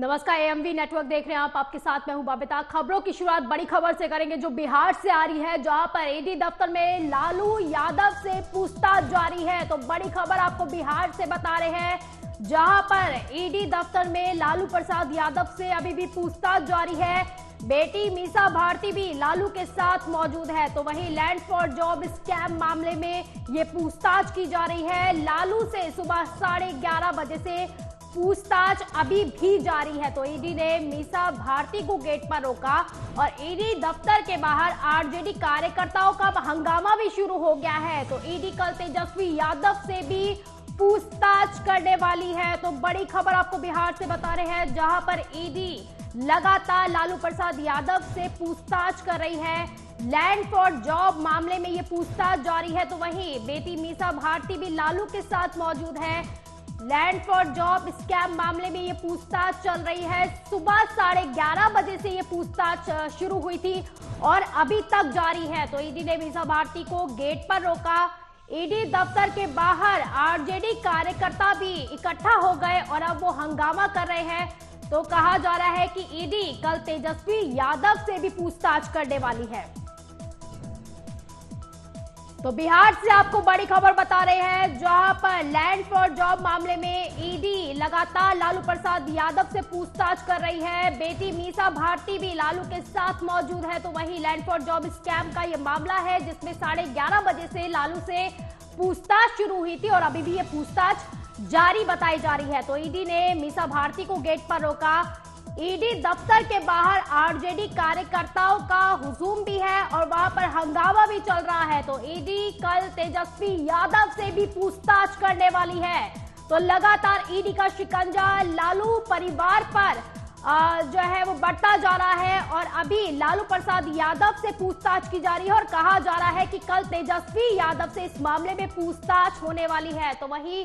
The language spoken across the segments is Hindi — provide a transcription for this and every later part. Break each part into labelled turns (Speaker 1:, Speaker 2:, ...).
Speaker 1: नमस्कार, एएमवी नेटवर्क देख रहे हैं आप। आपके साथ मैं हूं बबीता। खबरों की शुरुआत बड़ी खबर से करेंगे जो बिहार से आ रही है, जहां पर ईडी दफ्तर में लालू यादव से पूछताछ जारी है। तो बड़ी खबर आपको बिहार से बता रहे हैं, जहां पर ईडी दफ्तर में लालू प्रसाद यादव से अभी भी पूछताछ जारी है। बेटी मीसा भारती भी लालू के साथ मौजूद है। तो वहीं लैंड फॉर जॉब स्कैम मामले में ये पूछताछ की जा रही है। लालू से सुबह 11:30 बजे से पूछताछ अभी भी जारी है। तो ईडी ने मीसा भारती को गेट पर रोका और ईडी दफ्तर के बाहर आरजेडी कार्यकर्ताओं का हंगामा भी शुरू हो गया है। तो ईडी कल तेजस्वी यादव से भी पूछताछ करने वाली है। तो बड़ी खबर आपको बिहार से बता रहे हैं, जहां पर ईडी लगातार लालू प्रसाद यादव से पूछताछ कर रही है। लैंड फॉर जॉब मामले में ये पूछताछ जारी है। तो वहीं बेटी मीसा भारती भी लालू के साथ मौजूद है। लैंड फॉर जॉब स्कैम मामले में ये पूछताछ चल रही है। सुबह 11:30 बजे से ये पूछताछ शुरू हुई थी और अभी तक जारी है। तो ईडी ने मीसा भारती को गेट पर रोका। ईडी दफ्तर के बाहर आरजेडी कार्यकर्ता भी इकट्ठा हो गए और अब वो हंगामा कर रहे हैं। तो कहा जा रहा है कि ईडी कल तेजस्वी यादव से भी पूछताछ करने वाली है। तो बिहार से आपको बड़ी खबर बता रहे हैं, जहां पर लैंड फॉर जॉब मामले में ईडी लगातार लालू प्रसाद यादव से पूछताछ कर रही है। बेटी मीसा भारती भी लालू के साथ मौजूद है। तो वहीं लैंड फॉर जॉब स्कैम का यह मामला है, जिसमें 11:30 बजे से लालू से पूछताछ शुरू हुई थी और अभी भी ये पूछताछ जारी बताई जा रही है। तो ईडी ने मीसा भारती को गेट पर रोका। ईडी दफ्तर के बाहर आरजेडी कार्यकर्ताओं का हुजूम भी है और वहां पर हंगामा भी चल रहा है। तो ईडी कल तेजस्वी यादव से भी पूछताछ करने वाली है। तो लगातार ईडी का शिकंजा लालू परिवार पर जो है वो बढ़ता जा रहा है और अभी लालू प्रसाद यादव से पूछताछ की जा रही है और कहा जा रहा है कि कल तेजस्वी यादव से इस मामले में पूछताछ होने वाली है। तो वहीं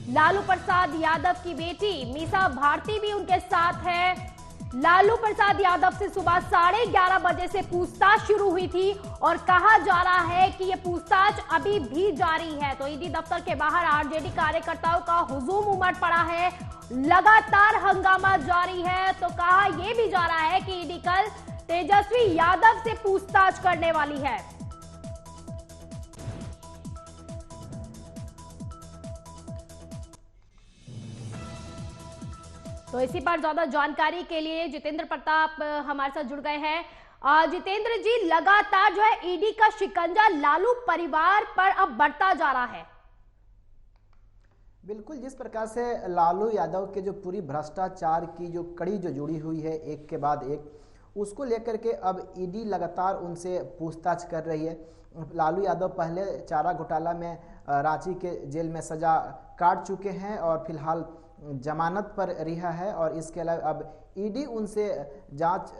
Speaker 1: लालू प्रसाद यादव की बेटी मीसा भारती भी उनके साथ है। लालू प्रसाद यादव से सुबह 11:30 बजे से पूछताछ शुरू हुई थी और कहा जा रहा है कि यह पूछताछ अभी भी जारी है। तो ईडी दफ्तर के बाहर आरजेडी कार्यकर्ताओं का हुजूम उमड़ पड़ा है, लगातार हंगामा जारी है। तो कहा यह भी जा रहा है कि ईडी कल तेजस्वी यादव से पूछताछ करने वाली है। तो इसी पर ज्यादा जानकारी के लिए जितेंद्र प्रताप हमारे साथ जुड़ गए हैं। जितेंद्र जी, लगातार जो है ईडी का शिकंजा लालू परिवार पर अब बढ़ता जा रहा है।
Speaker 2: बिल्कुल, जिस प्रकार से लालू यादव के जो पूरी भ्रष्टाचार की जो कड़ी जो जुड़ी हुई है एक के बाद एक, उसको लेकर के अब ईडी लगातार उनसे पूछताछ कर रही है। लालू यादव पहले चारा घोटाला में रांची के जेल में सजा काट चुके हैं और फिलहाल जमानत पर रिहा है और इसके अलावा अब ईडी उनसे जांच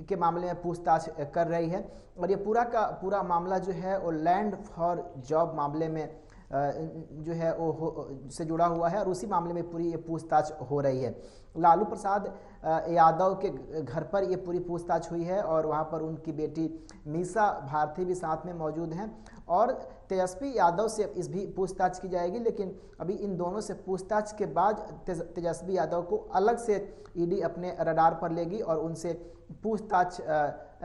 Speaker 2: के मामले में पूछताछ कर रही है। और ये पूरा का पूरा मामला जो है वो लैंड फॉर जॉब मामले में जो है वो से जुड़ा हुआ है और उसी मामले में पूरी ये पूछताछ हो रही है। लालू प्रसाद यादव के घर पर ये पूरी पूछताछ हुई है और वहाँ पर उनकी बेटी मीसा भारती भी साथ में मौजूद हैं और तेजस्वी यादव से इस भी पूछताछ की जाएगी। लेकिन अभी इन दोनों से पूछताछ के बाद तेजस्वी यादव को अलग से ईडी अपने रडार पर लेगी और उनसे पूछताछ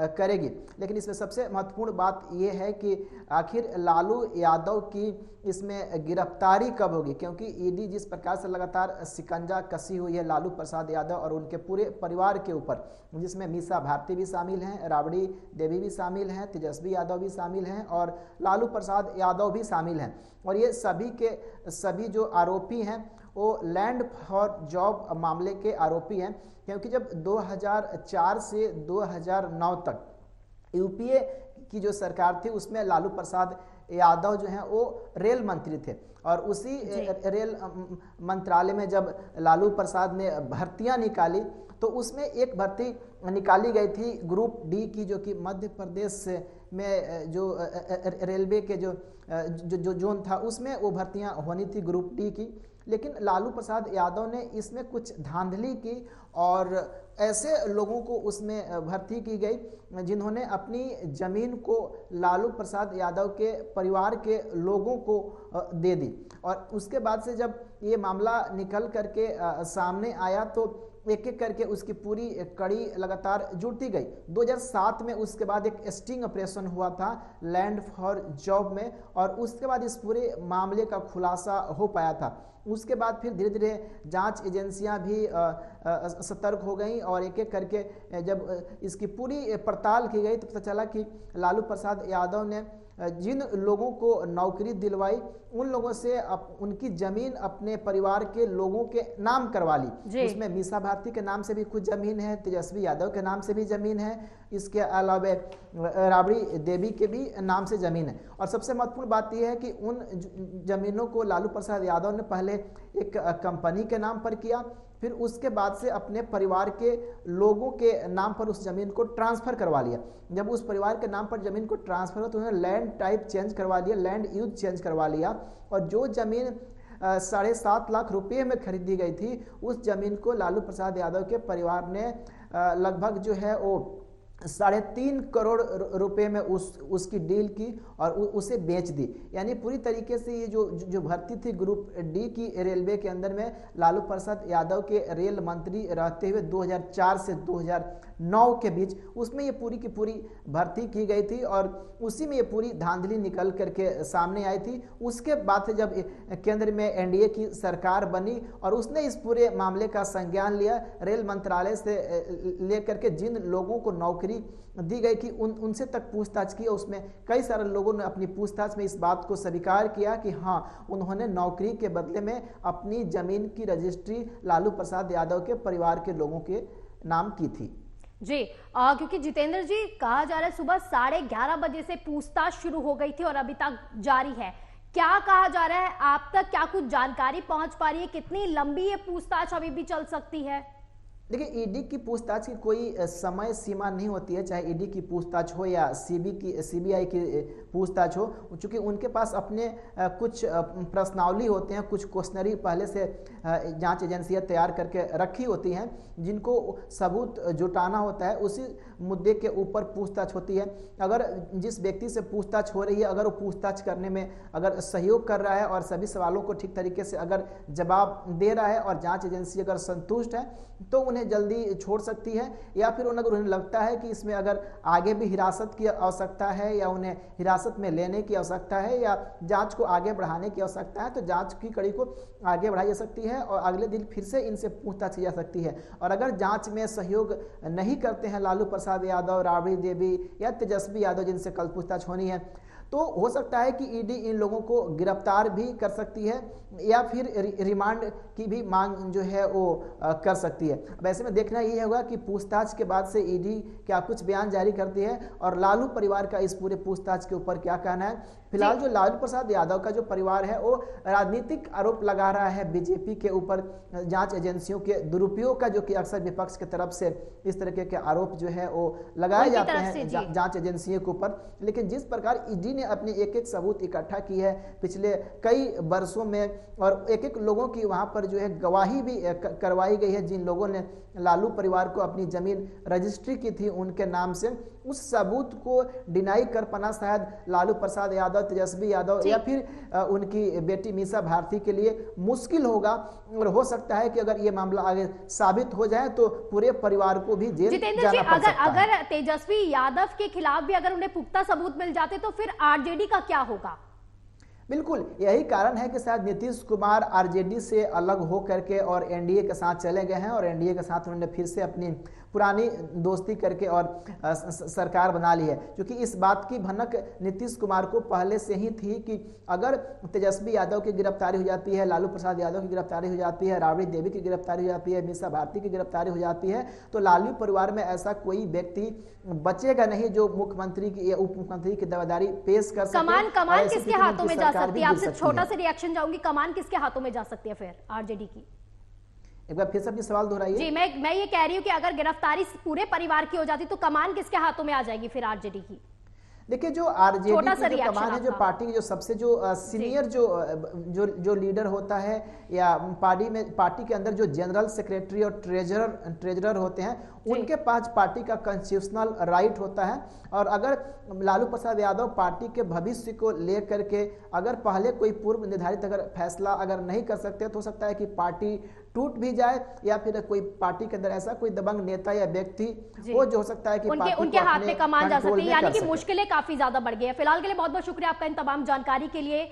Speaker 2: करेगी। लेकिन इसमें सबसे महत्वपूर्ण बात यह है कि आखिर लालू यादव की इसमें गिरफ्तारी कब होगी, क्योंकि ईडी जिस प्रकार से लगातार शिकंजा कसी हुई है लालू प्रसाद यादव और उनके पूरे परिवार के ऊपर, जिसमें मीसा भारती भी शामिल हैं, राबड़ी देवी भी शामिल हैं, तेजस्वी यादव भी शामिल हैं और लालू प्रसाद यादव भी शामिल हैं। और ये सभी के सभी जो आरोपी हैं वो लैंड फॉर जॉब मामले के आरोपी हैं, क्योंकि जब 2004 से 2009 तक यूपीए की जो सरकार थी उसमें लालू प्रसाद यादव जो हैं वो रेल मंत्री थे और उसी रेल मंत्रालय में जब लालू प्रसाद ने भर्तियां निकाली तो उसमें एक भर्ती निकाली गई थी ग्रुप डी की, जो कि मध्य प्रदेश में जो रेलवे के जो जोन था उसमें वो भर्तियां होनी थी ग्रुप डी की। लेकिन लालू प्रसाद यादव ने इसमें कुछ धांधली की और ऐसे लोगों को उसमें भर्ती की गई जिन्होंने अपनी जमीन को लालू प्रसाद यादव के परिवार के लोगों को दे दी। और उसके बाद से जब ये मामला निकल करके सामने आया तो एक एक करके उसकी पूरी कड़ी लगातार जुड़ती गई। 2007 में उसके बाद एक स्टिंग ऑपरेशन हुआ था लैंड फॉर जॉब में, और उसके बाद इस पूरे मामले का खुलासा हो पाया था। उसके बाद फिर धीरे धीरे जांच एजेंसियां भी सतर्क हो गई, और एक एक करके जब इसकी पूरी पड़ताल की गई तो पता चला कि लालू प्रसाद यादव ने जिन लोगों को नौकरी दिलवाई उन लोगों से उनकी जमीन अपने परिवार के लोगों के नाम करवा ली। उसमें मीसा भारती के नाम से भी कुछ जमीन है, तेजस्वी यादव के नाम से भी जमीन है, इसके अलावा राबड़ी देवी के भी नाम से जमीन है। और सबसे महत्वपूर्ण बात यह है कि उन जमीनों को लालू प्रसाद यादव ने पहले एक कंपनी के नाम पर किया, फिर उसके बाद से अपने परिवार के लोगों के नाम पर उस जमीन को ट्रांसफर करवा लिया। जब उस परिवार के नाम पर जमीन को ट्रांसफर हो तो उन्होंने लैंड टाइप चेंज करवा लिया, लैंड यूज चेंज करवा लिया, और जो जमीन 7.5 लाख रुपए में खरीदी गई थी उस जमीन को लालू प्रसाद यादव के परिवार ने लगभग जो है वो 3.5 करोड़ रुपए में उसकी डील की और उसे बेच दी। यानी पूरी तरीके से ये जो भर्ती थी ग्रुप डी की रेलवे के अंदर में लालू प्रसाद यादव के रेल मंत्री रहते हुए 2004 से 2009 के बीच उसमें ये पूरी की पूरी भर्ती की गई थी, और उसी में ये पूरी धांधली निकल करके सामने आई थी। उसके बाद से जब केंद्र में एनडीए की सरकार बनी और उसने इस पूरे मामले का संज्ञान लिया, रेल मंत्रालय से लेकर के जिन लोगों को नौकरी दी गई कि उनसे तक पूछताछ की, उसमें कई सारे लोगों ने अपनी पूछताछ में इस बात को स्वीकार किया कि हाँ, उन्होंने नौकरी के बदले में अपनी जमीन की रजिस्ट्री लालू प्रसाद यादव के परिवार के लोगों के नाम की थी।
Speaker 1: जी क्योंकि जितेंद्र जी कहा जा रहा है सुबह 11:30 बजे से पूछताछ शुरू हो गई थी और अभी तक जारी है। क्या कहा जा रहा है, आप तक क्या कुछ जानकारी पहुंच पा रही है, कितनी लंबी ये पूछताछ अभी भी चल सकती है?
Speaker 2: देखिए, ईडी की पूछताछ की कोई समय सीमा नहीं होती है, चाहे ईडी की पूछताछ हो या सीबीआई की पूछताछ हो, चूंकि उनके पास अपने कुछ प्रश्नावली होते हैं, कुछ क्वेश्चनरी पहले से जांच एजेंसियां तैयार करके रखी होती हैं जिनको सबूत जुटाना होता है, उसी मुद्दे के ऊपर पूछताछ होती है। अगर जिस व्यक्ति से पूछताछ हो रही है अगर वो पूछताछ करने में अगर सहयोग कर रहा है और सभी सवालों को ठीक तरीके से अगर जवाब दे रहा है और जांच एजेंसी अगर संतुष्ट है तो उन्हें जल्दी छोड़ सकती है, या फिर अगर उन्हें लगता है कि इसमें अगर आगे भी हिरासत की आवश्यकता है या उन्हें हिरासत में लेने की आवश्यकता है या जांच को आगे बढ़ाने की आवश्यकता है तो जांच की कड़ी को आगे बढ़ाई जा सकती है और अगले दिन फिर से इनसे पूछताछ की जा सकती है। और अगर जांच में सहयोग नहीं करते हैं लालू प्रसाद यादव, राबड़ी देवी या तेजस्वी यादव जिनसे कल पूछताछ होनी है, तो हो सकता है कि ईडी इन लोगों को गिरफ्तार भी कर सकती है या फिर रिमांड की भी मांग जो है वो कर सकती है। वैसे में देखना ये होगा कि पूछताछ के बाद से ईडी क्या कुछ बयान जारी करती है और लालू परिवार का इस पूरे पूछताछ के ऊपर क्या कहना है। फिलहाल जो लालू प्रसाद यादव का जो परिवार है वो राजनीतिक आरोप लगा रहा है बीजेपी के ऊपर, जांच एजेंसियों के दुरुपयोग का, जो कि अक्सर विपक्ष की तरफ से इस तरह के आरोप जो है वो लगाए जाते हैं जांच एजेंसियों के ऊपर। लेकिन जिस प्रकार ईडी ने अपने एक एक सबूत इकट्ठा की है पिछले कई वर्षों में और एक एक लोगों की वहां पर जो है गवाही भी करवाई गई है, जिन लोगों ने लालू परिवार को अपनी जमीन रजिस्ट्री की थी उनके नाम से, उस सबूत को डिनाई कर पाना शायद लालू प्रसाद यादव, तेजस्वी यादव या फिर उनकी बेटी मीसा भारती के लिए मुश्किल होगा। और हो सकता है कि अगर ये मामला आगे साबित हो जाए तो पूरे परिवार को भी जेल जाना पड़ सकता है।
Speaker 1: अगर तेजस्वी यादव के खिलाफ भी अगर उन्हें पुख्ता सबूत मिल जाते तो फिर आरजेडी का क्या होगा?
Speaker 2: बिल्कुल यही कारण है कि शायद नीतीश कुमार आरजेडी से अलग हो करके और एनडीए के साथ चले गए हैं और एनडीए के साथ उन्होंने फिर से अपनी पुरानी दोस्ती करके और सरकार बना ली है। क्योंकि इस बात की भनक नीतीश कुमार को पहले से ही थी कि अगर तेजस्वी यादव की गिरफ्तारी हो जाती है, लालू प्रसाद यादव की गिरफ्तारी हो जाती है, राबड़ी देवी की गिरफ्तारी हो जाती है, मीसा भारती की गिरफ्तारी हो जाती है, तो लालू परिवार में ऐसा कोई व्यक्ति बचेगा नहीं जो मुख्यमंत्री की या उप मुख्यमंत्री की दावेदारी पेश कर सके।
Speaker 1: कमान किसके हाथों में जा सकती है? आपसे छोटा सा रिएक्शन चाहूंगी, कमान किसके हाथों में जा सकती है फिर आरजेडी की?
Speaker 2: एक बार फिर से अपनी सवाल दोहराइए।
Speaker 1: जी मैं ये कह रही हूँ कि अगर गिरफ्तारी पूरे परिवार की हो जाती तो कमान किसके हाथों में आ जाएगी फिर आरजेडी की?
Speaker 2: देखिए, जो आरजेडी की जो कमान है, जो पार्टी की जो सबसे जो सीनियर जो लीडर होता है या पार्टी के अंदर जो जनरल सेक्रेटरी और ट्रेजरर होते हैं, उनके पास पार्टी का कॉन्स्टिट्यूशनल राइट होता है। और अगर लालू प्रसाद यादव पार्टी के भविष्य को लेकर के अगर पहले कोई पूर्व निर्धारित अगर फैसला अगर नहीं कर सकते तो हो सकता है कि पार्टी टूट भी जाए या फिर कोई पार्टी के अंदर ऐसा कोई दबंग नेता या व्यक्ति वो जो हो सकता है कि
Speaker 1: उनके हाथ में कमान जा सकती है, यानी कि
Speaker 2: मुश्किल
Speaker 1: मुश्किलें काफी ज्यादा बढ़ गई है। फिलहाल के लिए बहुत बहुत शुक्रिया आपका इन तमाम जानकारी के लिए।